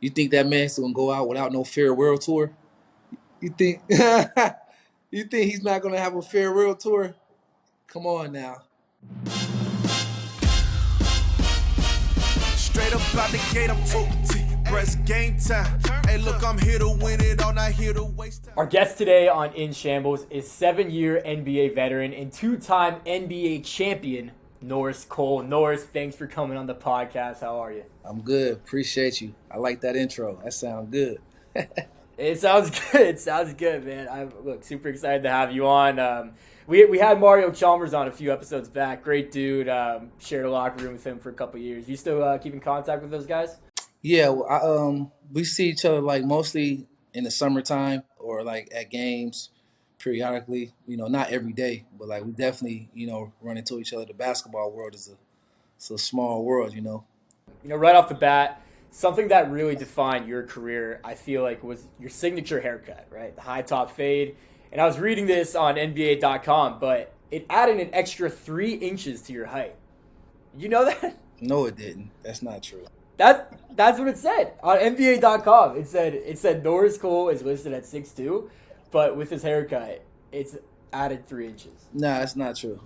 You think that man's gonna go out without no farewell tour? You think you think he's not gonna have a farewell tour? Come on now. Straight up out the gate, I'm press game time. Hey, look, I'm here to win it all, not here to waste time. Our guest today on In Shambles is 7-year NBA veteran and 2-time NBA champion, Norris Cole. Norris, thanks for coming on the podcast. How are you? I'm good. Appreciate you. I like that intro. That sounds good. It sounds good. It sounds good, man. I'm super excited to have you on. We had Mario Chalmers on a few episodes back. Great dude. Shared a locker room with him for a couple years. You still keep in contact with those guys? Yeah, well, we see each other like mostly in the summertime or like at games periodically. Not every day, but like we definitely run into each other. The basketball world is it's a small world. Right off the bat, something that really defined your career, I feel like, was your signature haircut, right? The high top fade. And I was reading this on NBA.com, but it added an extra 3 inches to your height. You know that? No, it didn't. That's not true. That's what it said on NBA.com. It said Norris Cole is listed at 6'2", but with his haircut, it's added 3 inches. Nah, that's not true.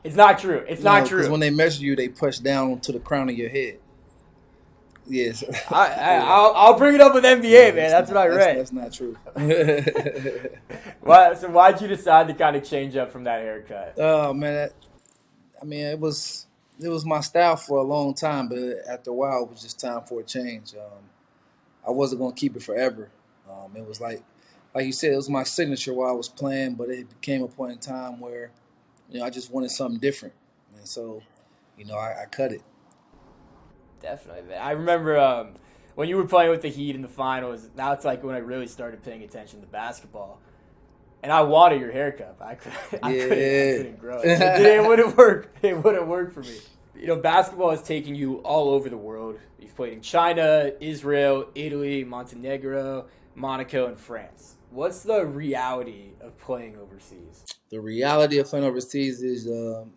It's not true. It's not true. Because when they measure you, they push down to the crown of your head. Yes. I'll bring it up with NBA, man. That's what I read. That's not true. So why'd you decide to kind of change up from that haircut? Oh man, it was my style for a long time, but after a while, it was just time for a change. I wasn't gonna keep it forever. It was like you said, it was my signature while I was playing, but it became a point in time where I just wanted something different, and so I cut it. Definitely, man. I remember when you were playing with the Heat in the finals. Now it's like when I really started paying attention to basketball, and I wanted your haircut. I couldn't grow it. It wouldn't work. It wouldn't work for me. Basketball has taken you all over the world. You've played in China, Israel, Italy, Montenegro, Monaco, and France. What's the reality of playing overseas? The reality of playing overseas is you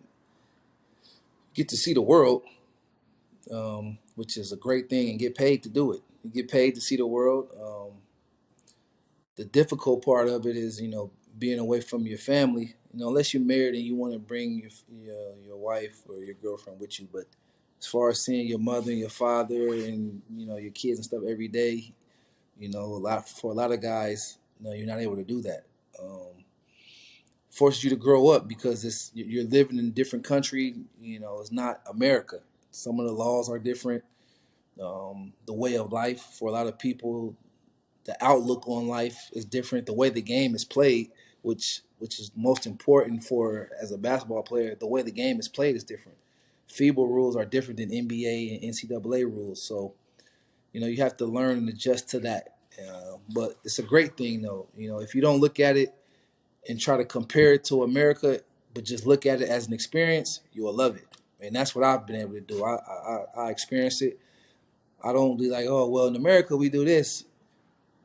get to see the world. Which is a great thing, and get paid to do it. You get paid to see the world. The difficult part of it is, being away from your family. Unless you're married and you want to bring your wife or your girlfriend with you. But as far as seeing your mother and your father and your kids and stuff every day, for a lot of guys, you're not able to do that. Forces you to grow up because you're living in a different country. It's not America. Some of the laws are different. The way of life for a lot of people, the outlook on life is different. The way the game is played, which is most important for as a basketball player, the way the game is played is different. FIBA rules are different than NBA and NCAA rules, so you have to learn and adjust to that. But it's a great thing, though. If you don't look at it and try to compare it to America, but just look at it as an experience, you will love it. And that's what I've been able to do. I experience it. I don't be like, oh, well, in America we do this.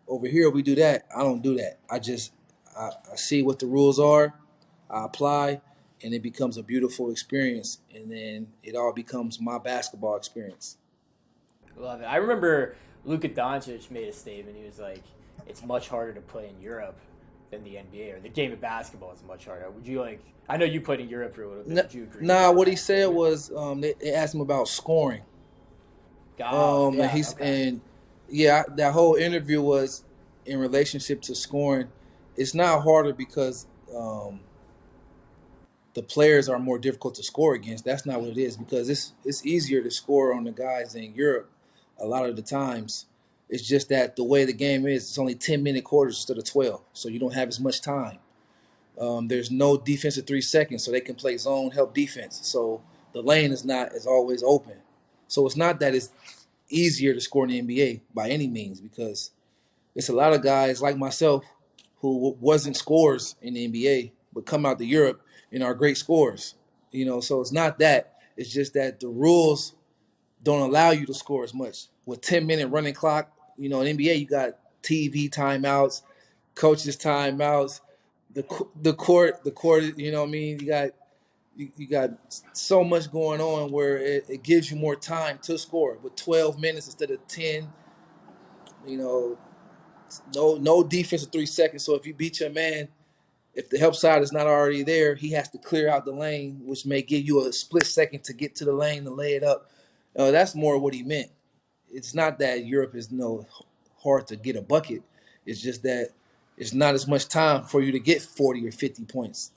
Over here we do that. I don't do that. I see what the rules are. I apply, and it becomes a beautiful experience. And then it all becomes my basketball experience. Love it. I remember Luka Doncic made a statement. He was like, it's much harder to play in Europe than the NBA, or the game of basketball is much harder. Would you I know you played in Europe for a little bit. Would you agree? Nah, what he said was they asked him about scoring. That whole interview was in relationship to scoring. It's not harder because the players are more difficult to score against. That's not what it is, because it's easier to score on the guys in Europe a lot of the times. It's just that the way the game is, it's only 10-minute quarters instead of 12, so you don't have as much time. There's no defensive 3 seconds, so they can play zone help defense. So the lane is always open. So it's not that it's easier to score in the NBA by any means, because it's a lot of guys like myself who wasn't scorers in the NBA but come out to Europe and are great scorers. So it's not that. It's just that the rules don't allow you to score as much. With 10-minute running clock, in NBA you got TV timeouts, coaches timeouts, the court, you know what I mean? You got so much going on where it gives you more time to score with 12 minutes instead of 10. You know, no defense in 3 seconds. So if you beat your man, if the help side is not already there, he has to clear out the lane, which may give you a split second to get to the lane to lay it up. That's more what he meant. It's not that Europe is hard to get a bucket. It's just that it's not as much time for you to get 40 or 50 points.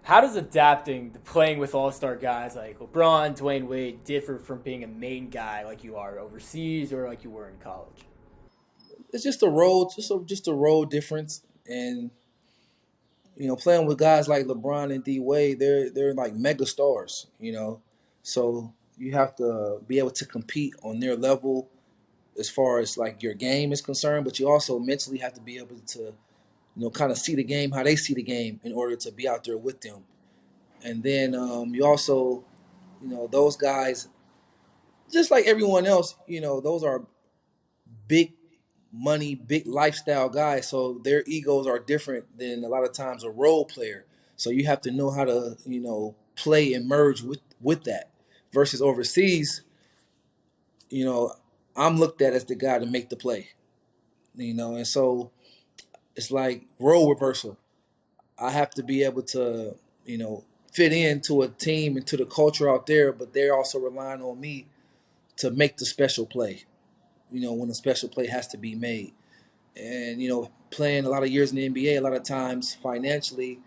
How does adapting to playing with all-star guys like LeBron, Dwyane Wade differ from being a main guy like you are overseas or like you were in college? It's just a role, just a role difference, and playing with guys like LeBron and D Wade, they're like mega stars. So you have to be able to compete on their level as far as like your game is concerned, but you also mentally have to be able to kind of see the game how they see the game in order to be out there with them. And then you also, those guys, just like everyone else, those are big money, big lifestyle guys. So their egos are different than a lot of times a role player. So you have to know how to, play and merge with that. Versus overseas, you know, I'm looked at as the guy to make the play. And so it's like role reversal. I have to be able to, fit into a team and to the culture out there, but they're also relying on me to make the special play, when a special play has to be made. And, playing a lot of years in the NBA, a lot of times financially,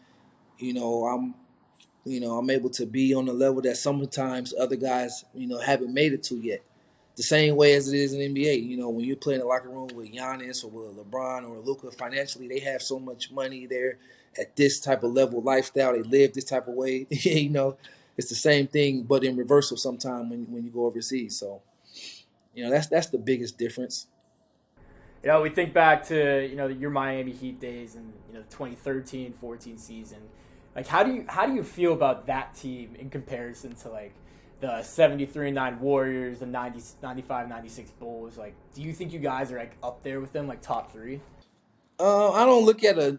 you know, I'm I'm able to be on the level that sometimes other guys, haven't made it to yet. The same way as it is in the NBA. When you play in the locker room with Giannis or with LeBron or Luka, financially they have so much money there at this type of level lifestyle. They live this type of way. It's the same thing, but in reversal sometimes when you go overseas. So, that's the biggest difference. We think back to your Miami Heat days and 2013-14 season. Like, how do you feel about that team in comparison to like the 73-9 Warriors, the 95-96 Bulls? Like, do you think you guys are like up there with them, like top three? I don't look at a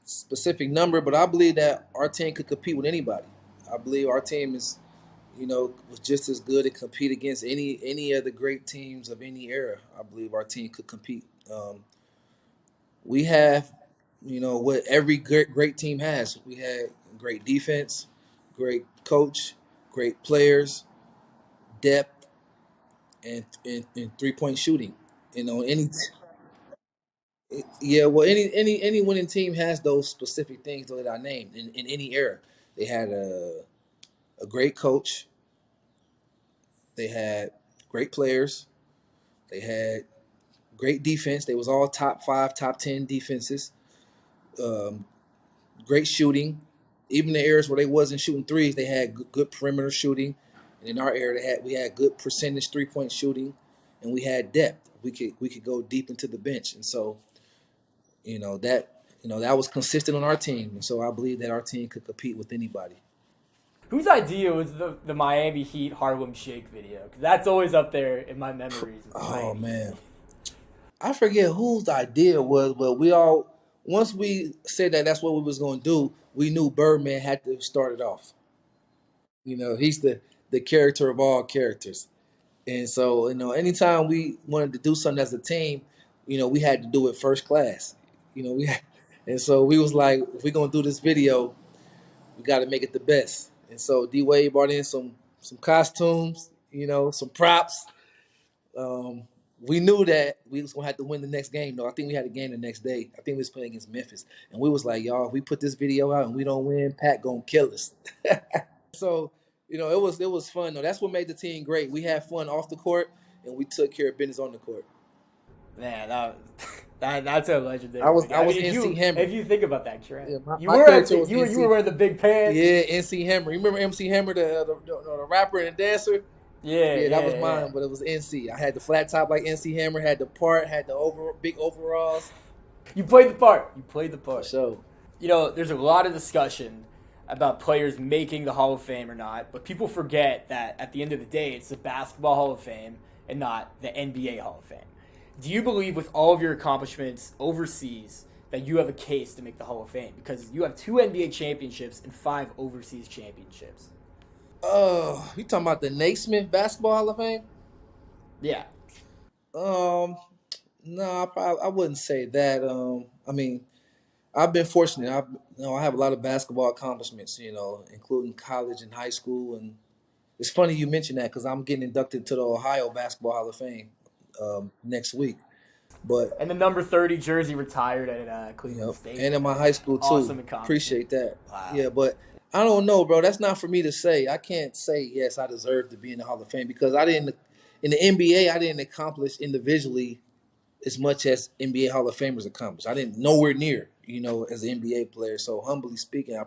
specific number, but I believe that our team could compete with anybody. I believe our team is, was just as good and compete against any of the great teams of any era. I believe our team could compete. We have, what every great team has. We had great defense, great coach, great players, depth, and 3-point shooting. Any Yeah, well, any winning team has those specific things that I named in any era. They had a great coach. They had great players. They had great defense. They was all top 5, top 10 defenses. Um, Great shooting. Even the areas where they wasn't shooting threes, they had good perimeter shooting. And in our area, we had good percentage 3-point shooting, and we had depth. We could go deep into the bench, and so that was consistent on our team, and so I believe that our team could compete with anybody. Whose idea was the Miami Heat Harlem Shake video? Because that's always up there in my memories. Oh man, I forget whose idea it was, but we all once we said that that's what we was going to do, we knew Birdman had to start it off. He's the character of all characters, and so anytime we wanted to do something as a team, we had to do it first class. We had, and so we was like, if we're gonna do this video, we got to make it the best. And so D Wade brought in some costumes, some props. We knew that we was gonna have to win the next game. Though I think we had a game the next day. I think we was playing against Memphis, and we was like, y'all, if we put this video out and we don't win, Pat gonna kill us. So it was fun though. That's what made the team great. We had fun off the court, and we took care of business on the court. Man, that's a legendary. I was NC Hammer. If you think about that, Trent, Yeah, you my were character was you were NC. wearing the big pants. Yeah, NC Hammer. You remember MC Hammer, the rapper and dancer? Yeah, That was mine, but it was NC. I had the flat top like NC Hammer, had the part, had the big overalls. You played the part. You played the part. So, there's a lot of discussion about players making the Hall of Fame or not, but people forget that at the end of the day, it's the Basketball Hall of Fame and not the NBA Hall of Fame. Do you believe with all of your accomplishments overseas that you have a case to make the Hall of Fame? Because you have 2 NBA championships and 5 overseas championships. you talking about the Naismith Basketball Hall of Fame? Yeah. No, I wouldn't say that. I mean, I've been fortunate. I have a lot of basketball accomplishments. Including college and high school. And it's funny you mentioned that because I'm getting inducted to the Ohio Basketball Hall of Fame next week. But And the number 30 jersey retired at Cleveland Yep. State. And in my high school too. Awesome accomplishment. Appreciate that. Wow. Yeah, but I don't know, bro. That's not for me to say. I can't say yes, I deserve to be in the Hall of Fame because I didn't in the NBA. I didn't accomplish individually as much as NBA Hall of Famers accomplished. I didn't nowhere near, as an NBA player. So humbly speaking,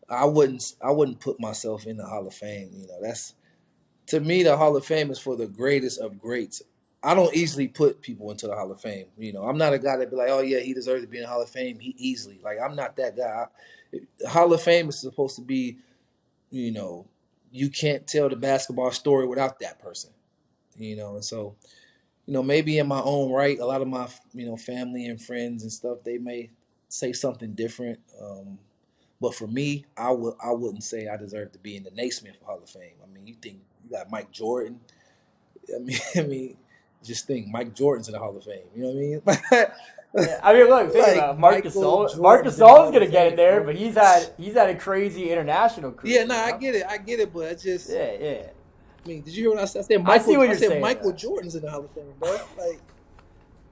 I wouldn't put myself in the Hall of Fame. That's to me the Hall of Fame is for the greatest of greats. I don't easily put people into the Hall of Fame. I'm not a guy that be like, oh yeah, he deserves to be in the Hall of Fame. He easily I'm not that guy. The Hall of Fame is supposed to be, you can't tell the basketball story without that person. And so maybe in my own right, a lot of my family and friends and stuff they may say something different. But for me, I wouldn't say I deserve to be in the Naismith Hall of Fame. I mean, you think you got Mike Jordan. I mean, just think Mike Jordan's in the Hall of Fame. You know what I mean? Yeah, I mean, look, think about it. Marc Gasol. Marc Gasol's gonna get in there, but he's had a crazy international career. Yeah, no, I get it, but I just yeah. I mean, did you hear what I said? I said I see what you're I said saying, Michael though. Jordan's in the Hall of Fame, bro.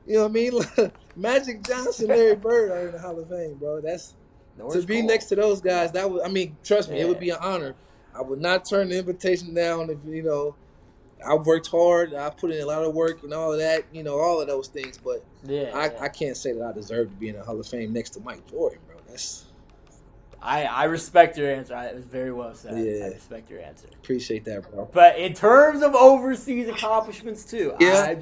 You know what I mean? Magic Johnson, Larry Bird are in the Hall of Fame, bro. That's Norris to be Cole. next to those guys. That would, I mean, trust me, Yeah. it would be an honor. I would not turn the invitation down if I worked hard. I put in a lot of work and all of that, all of those things. But I can't say that I deserve to be in the Hall of Fame next to Mike Jordan, bro. I respect your answer. It was very well said. Yeah. I respect your answer. Appreciate that, bro. But in terms of overseas accomplishments too, Yeah.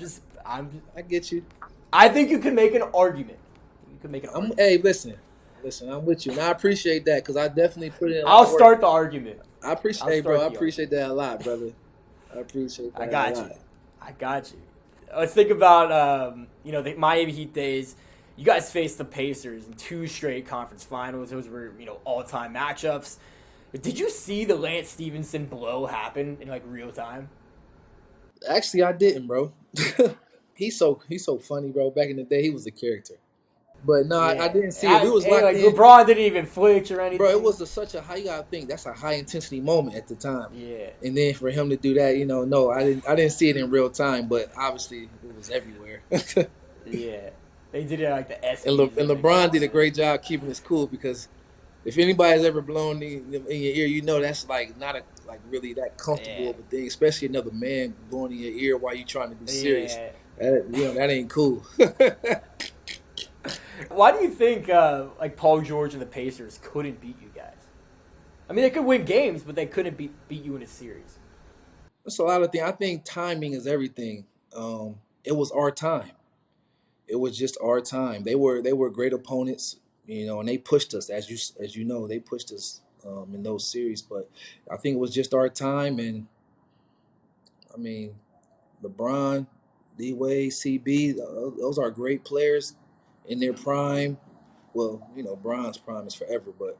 I get you. I think you can make an argument. Hey, listen, I'm with you, and I appreciate that because I definitely put in. I'll start the argument. I appreciate that a lot, brother. I appreciate that. I got you. Let's think about the Miami Heat days. You guys faced the Pacers in 2 straight conference finals. Those were all-time matchups. Did you see the Lance Stevenson blow happen in real time? Actually, I didn't, bro. he's so funny, bro. Back in the day, he was a character. But no, Yeah. I didn't see it. We was locked in. LeBron didn't even flinch or anything. Bro, it was such a high. You gotta think that's a high intensity moment at the time. Yeah. And then for him to do that, no, I didn't see it in real time. But obviously, it was everywhere. Yeah. They did it like the S. And LeBron did a great job keeping us cool because if anybody's ever blown in your ear, that's not really that comfortable of a thing, especially another man blowing in your ear while you're trying to be serious. That ain't cool. Why do you think Paul George and the Pacers couldn't beat you guys? I mean, they could win games, but they couldn't beat you in a series. That's a lot of things. I think timing is everything. It was our time. It was just our time. They were great opponents, and they pushed us as you know. They pushed us in those series, but I think it was just our time. And I mean, LeBron, D Wade, CB, those are great players in their prime. Well, Bron's prime is forever, but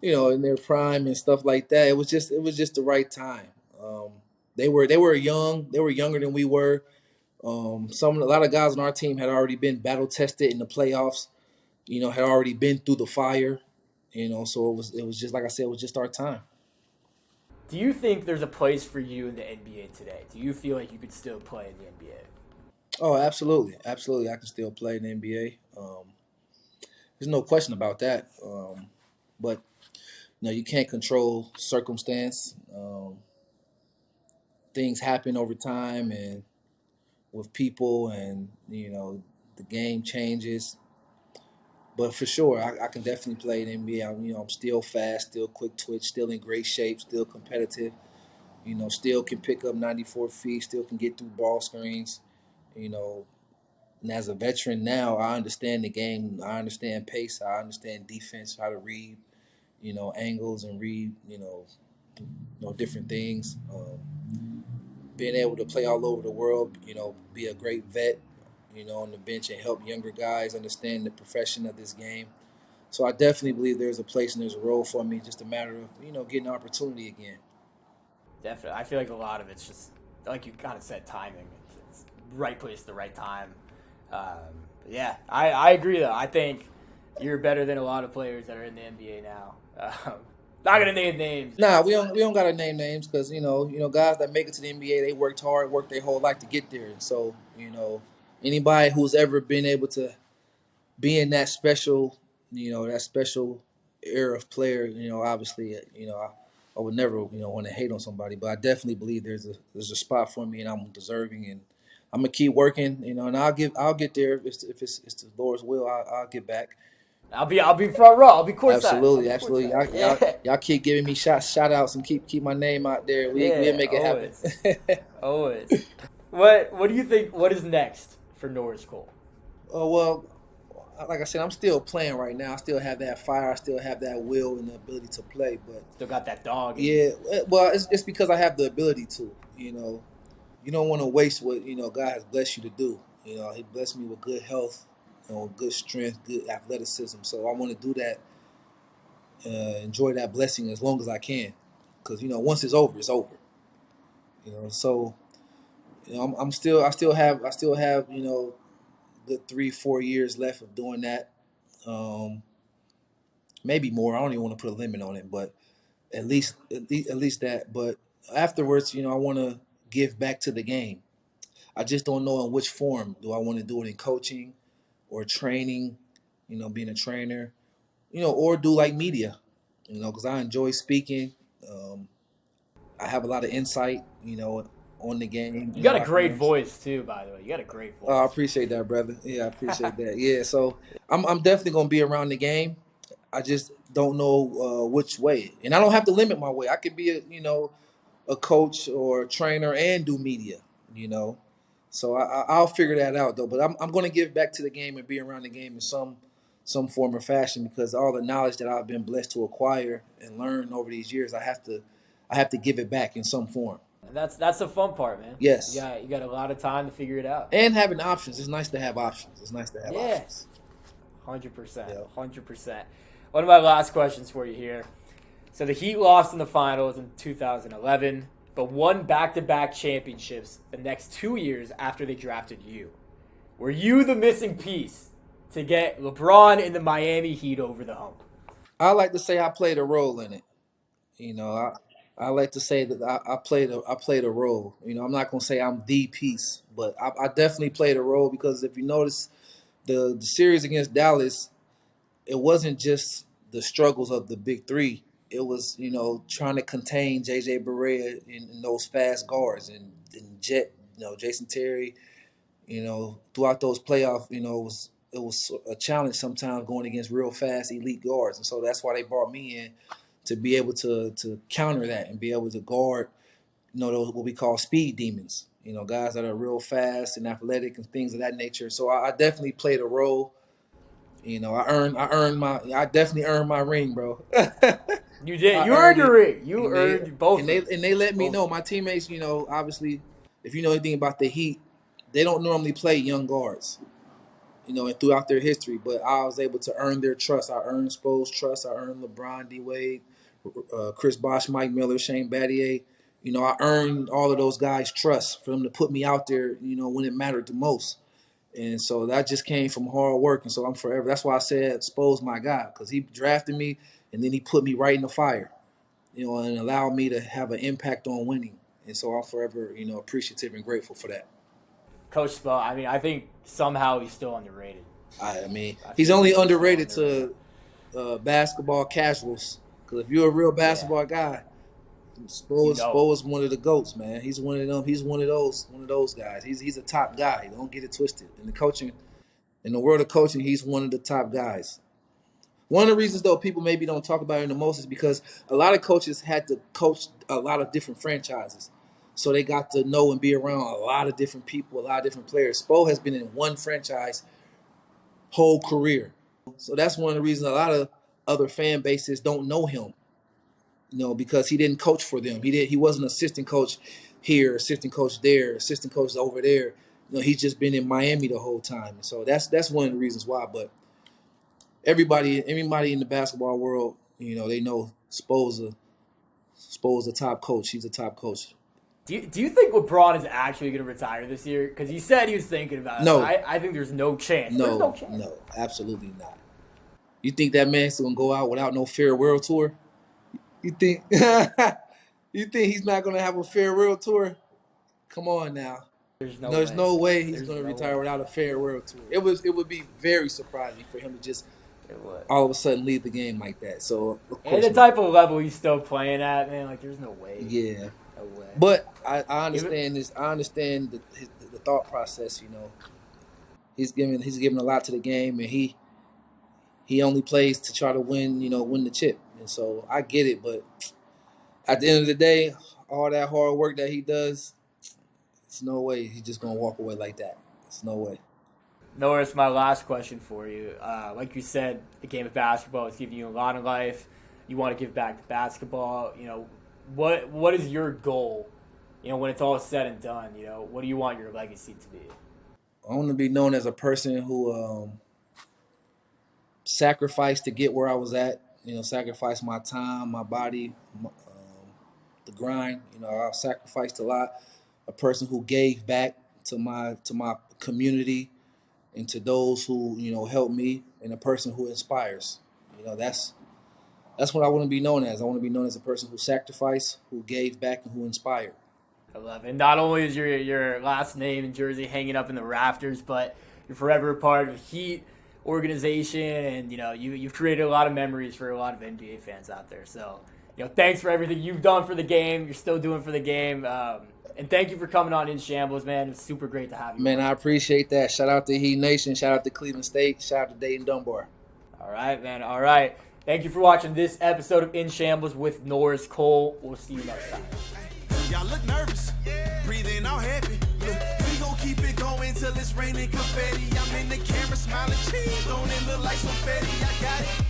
in their prime and stuff like that, it was just the right time. They were young. They were younger than we were. A lot of guys on our team had already been battle tested in the playoffs. Had already been through the fire. So it was just like I said, it was just our time. Do you think there's a place for you in the NBA today? Do you feel like you could still play in the NBA? Oh, absolutely, absolutely. I can still play in the NBA. There's no question about that. But you can't control circumstance. Things happen over time and with people, and the game changes. But for sure, I can definitely play in the NBA. I'm still fast, still quick twitch, still in great shape, still competitive. Still can pick up 94 feet, still can get through ball screens. And as a veteran now, I understand the game. I understand pace. I understand defense, how to read, angles and read, different things. Being able to play all over the world, be a great vet, on the bench and help younger guys understand the profession of this game. So I definitely believe there's a place and there's a role for me. Just a matter of, getting an opportunity again. Definitely. I feel like a lot of it's just, like you kind of said, timing. right place at the right time. Yeah, I agree though. I think you're better than a lot of players that are in the NBA now. Not gonna name names. Nah, we don't gotta name names because guys that make it to the NBA, they worked hard, worked their whole life to get there. And so anybody who's ever been able to be in that special era of player, obviously, I would never want to hate on somebody, but I definitely believe there's a spot for me and I'm deserving, and I'm gonna keep working, and I'll get there if it's the Lord's will. I'll get back. I'll be front row. I'll be courtside. I'll Absolutely, be absolutely. courtside. Y'all keep giving me shout outs and keep my name out there. We'll Yeah, make it happen. always, always. What do you think? What is next for Norris Cole? Oh well, like I said, I'm still playing right now. I still have that fire. I still have that will and the ability to play. But Still got that dog. yeah, well, it's because I have the ability to. You don't want to waste what God has blessed you to do. He blessed me with good health, good strength, good athleticism. So I want to do that, enjoy that blessing as long as I can, because once it's over, it's over. So I still have good 3-4 years left of doing that. Um, Maybe more. I don't even want to put a limit on it, but at least that. But afterwards, I want to give back to the game. I just don't know in which form. Do I want to do it in coaching or training? Being a trainer, or do like media. Because I enjoy speaking. Um, I have a lot of insight. On the game You in the got a locker great rooms. voice too, by the way. You got a great Oh, I voice. appreciate that, brother. Yeah, I appreciate that. Yeah, so I'm definitely gonna be around the game. I just don't know which way, and I don't have to limit my way. I could be a coach or a trainer and do media. You know, so I'll figure that out though. But I'm going to give back to the game and be around the game in some form or fashion, because all the knowledge that I've been blessed to acquire and learn over these years, I have to give it back in some form. And that's the fun part, man. Yes, You got a lot of time to figure it out. and having options. It's nice to have options. It's nice to have Yeah, options. 100%, Yeah. 100%. One of my last questions for you here. So the Heat lost in the finals in 2011, but won back-to-back championships the next 2 years after they drafted you. Were you the missing piece to get LeBron and the Miami Heat over the hump? I like to say I played a role in it. You know, I like to say that I played a role. I'm not gonna say I'm the piece, but I definitely played a role, because if you notice the series against Dallas, it wasn't just the struggles of the big three. It was trying to contain JJ Barea in those fast guards, and Jet, Jason Terry. Throughout those playoffs, it was a challenge sometimes going against real fast elite guards, and so that's why they brought me in to be able to counter that and be able to guard those what we call speed demons. Guys that are real fast and athletic and things of that nature. So I definitely played a role. I definitely earned my ring, bro. You did. I You earned earned your it, ring. You and they earned both and of they them. and they let me Both know. of them. My teammates, obviously, if you know anything about the Heat, they don't normally play young guards. And throughout their history, but I was able to earn their trust. I earned Spo's trust. I earned LeBron D. Wade, Chris Bosh, Mike Miller, Shane Battier. I earned all of those guys' trust for them to put me out there, when it mattered the most. And so that just came from hard work. And so I'm forever. That's why I said Spo's my guy, because he drafted me and then he put me right in the fire, and allowed me to have an impact on winning. And so I'm forever, appreciative and grateful for that. Coach Spo, I mean, I think somehow he's still underrated. I mean, I he's feel only like he's still underrated underrated. to basketball casuals. Because if you're a real Yeah, basketball guy, you know. Spo is one of the goats, man. He's one of them. He's one of those guys. He's a top guy. Don't get it twisted. In the world of coaching, he's one of the top guys. One of the reasons, though, people maybe don't talk about it the most is because a lot of coaches had to coach a lot of different franchises. So they got to know and be around a lot of different people, a lot of different players. Spo has been in one franchise whole career. So that's one of the reasons a lot of other fan bases don't know him, because he didn't coach for them. He wasn't assistant coach here, assistant coach there, assistant coach over there. He's just been in Miami the whole time. So that's one of the reasons why. But everybody in the basketball world, they know Spo's a top coach. He's a top coach. Do you think LeBron is actually going to retire this year? Because he said he was thinking about it. No. I think there's no chance. There's no chance. No, absolutely not. You think that man's going to go out without no farewell tour? You think you think he's not going to have a farewell tour? Come on now. There's no way he's going to retire without a farewell tour. It would be very surprising for him to just all of a sudden leave the game like that. So of course, and the type of level he's still playing at, man, like there's no way. Yeah. No way. But I understand this. I understand the thought process. You know, he's giving a lot to the game, and he only plays to try to win. You know, win the chip. And so I get it. But at the end of the day, all that hard work that he does, it's no way he's just gonna walk away like that. It's no way. Norris, my last question for you. Like you said, the game of basketball is giving you a lot of life. You want to give back to basketball. You know, what is your goal? You know, when it's all said and done, you know, what do you want your legacy to be? I want to be known as a person who sacrificed to get where I was at. You know, sacrificed my time, my body, the grind. You know, I sacrificed a lot. A person who gave back to my community and to those who, you know, helped me, and a person who inspires. You know, that's what I want to be known as. I want to be known as a person who sacrificed, who gave back, and who inspired. I love it. And not only is your last name and jersey hanging up in the rafters, but you're forever a part of the Heat organization, and you know you've created a lot of memories for a lot of NBA fans out there. So, you know, thanks for everything you've done for the game. You're still doing for the game. And thank you for coming on In Shambles, man. It's super great to have you. Man, I appreciate that. Shout out to Heat Nation. Shout out to Cleveland State. Shout out to Dayton Dunbar. All right, man. All right. Thank you for watching this episode of In Shambles with Norris Cole. We'll see you next time. Y'all look nervous. Breathing all heavy. Look, we gon' keep it going till it's raining confetti. I'm in the camera smiling cheese. Don't it look like some confetti? I got it.